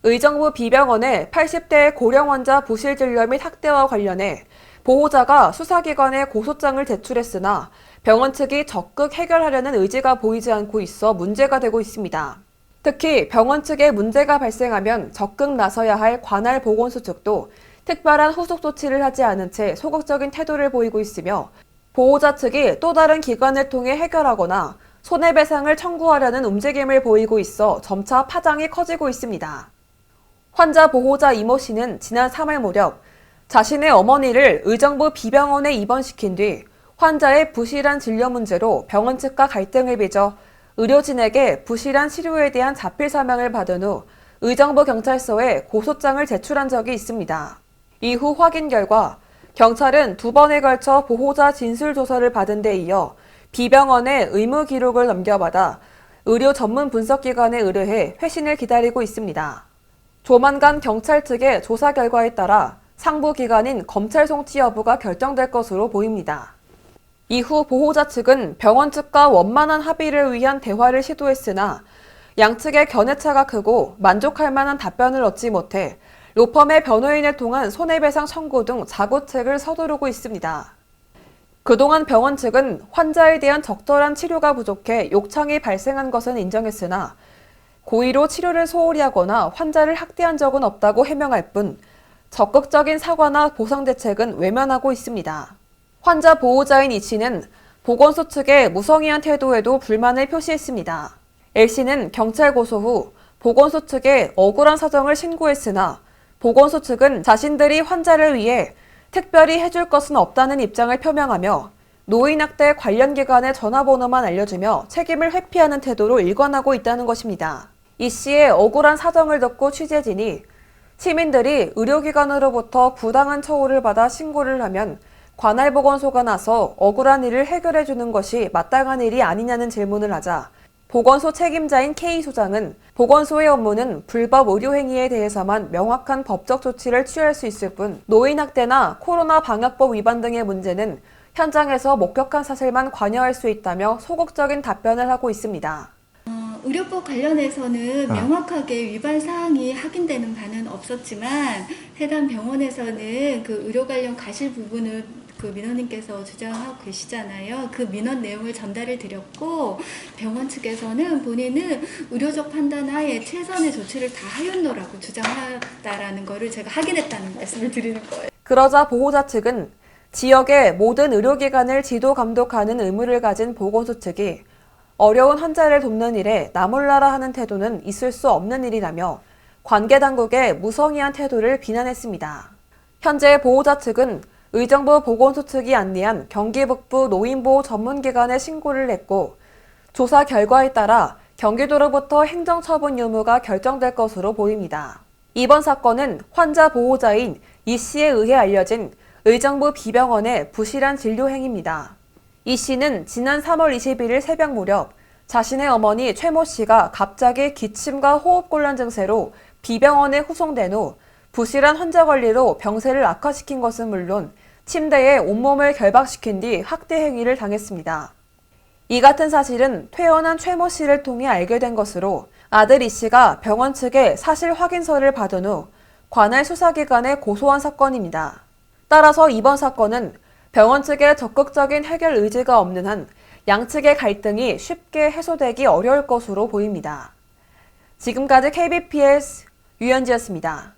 의정부 B병원의 80대 고령 환자 부실 진료 및 학대와 관련해 보호자가 수사기관에 고소장을 제출했으나 병원 측이 적극 해결하려는 의지가 보이지 않고 있어 문제가 되고 있습니다. 특히 병원 측에 문제가 발생하면 적극 나서야 할 관할 보건소 측도 특별한 후속 조치를 하지 않은 채 소극적인 태도를 보이고 있으며 보호자 측이 또 다른 기관을 통해 해결하거나 손해배상을 청구하려는 움직임을 보이고 있어 점차 파장이 커지고 있습니다. 환자 보호자 이모 씨는 지난 3월 무렵 자신의 어머니를 의정부 B병원에 입원시킨 뒤 환자의 부실한 진료 문제로 병원 측과 갈등을 빚어 의료진에게 부실한 치료에 대한 자필 사명을 받은 후 의정부 경찰서에 고소장을 제출한 적이 있습니다. 이후 확인 결과 경찰은 2번에 걸쳐 보호자 진술 조서를 받은 데 이어 B병원에 의무 기록을 넘겨받아 의료 전문 분석기관에 의뢰해 회신을 기다리고 있습니다. 조만간 경찰 측의 조사 결과에 따라 상부 기관인 검찰 송치 여부가 결정될 것으로 보입니다. 이후 보호자 측은 병원 측과 원만한 합의를 위한 대화를 시도했으나 양측의 견해차가 크고 만족할 만한 답변을 얻지 못해 로펌의 변호인을 통한 손해배상 청구 등 자구책을 서두르고 있습니다. 그동안 병원 측은 환자에 대한 적절한 치료가 부족해 욕창이 발생한 것은 인정했으나 고의로 치료를 소홀히 하거나 환자를 학대한 적은 없다고 해명할 뿐 적극적인 사과나 보상 대책은 외면하고 있습니다. 환자 보호자인 이 씨는 보건소 측의 무성의한 태도에도 불만을 표시했습니다. L 씨는 경찰 고소 후 보건소 측에 억울한 사정을 신고했으나 보건소 측은 자신들이 환자를 위해 특별히 해줄 것은 없다는 입장을 표명하며 노인학대 관련 기관의 전화번호만 알려주며 책임을 회피하는 태도로 일관하고 있다는 것입니다. 이 씨의 억울한 사정을 듣고 취재진이 시민들이 의료기관으로부터 부당한 처우를 받아 신고를 하면 관할보건소가 나서 억울한 일을 해결해주는 것이 마땅한 일이 아니냐는 질문을 하자 보건소 책임자인 K소장은 보건소의 업무는 불법 의료행위에 대해서만 명확한 법적 조치를 취할 수 있을 뿐 노인학대나 코로나 방역법 위반 등의 문제는 현장에서 목격한 사실만 관여할 수 있다며 소극적인 답변을 하고 있습니다. 의료법 관련해서는 명확하게 위반 사항이 확인되는 바는 없었지만 해당 병원에서는 그 의료 관련 과실 부분을 그 민원인께서 주장하고 계시잖아요. 그 민원 내용을 전달을 드렸고 병원 측에서는 본인은 의료적 판단 하에 최선의 조치를 다 하였노라고 주장하다라는 거를 제가 확인했다는 말씀을 드리는 거예요. 그러자 보호자 측은 지역의 모든 의료기관을 지도 감독하는 의무를 가진 보건소 측이 어려운 환자를 돕는 일에 나몰라라 하는 태도는 있을 수 없는 일이라며 관계 당국의 무성의한 태도를 비난했습니다. 현재 보호자 측은 의정부 보건소 측이 안내한 경기 북부 노인보호 전문기관에 신고를 했고 조사 결과에 따라 경기도로부터 행정처분 유무가 결정될 것으로 보입니다. 이번 사건은 환자 보호자인 이 씨에 의해 알려진 의정부 B병원의 부실한 진료 행위입니다. 이 씨는 지난 3월 21일 새벽 무렵 자신의 어머니 최모 씨가 갑자기 기침과 호흡곤란 증세로 B병원에 후송된 후 부실한 환자 관리로 병세를 악화시킨 것은 물론 침대에 온몸을 결박시킨 뒤 학대 행위를 당했습니다. 이 같은 사실은 퇴원한 최모 씨를 통해 알게 된 것으로 아들 이 씨가 병원 측에 사실 확인서를 받은 후 관할 수사기관에 고소한 사건입니다. 따라서 이번 사건은 병원 측의 적극적인 해결 의지가 없는 한 양측의 갈등이 쉽게 해소되기 어려울 것으로 보입니다. 지금까지 KBPS 유현지였습니다.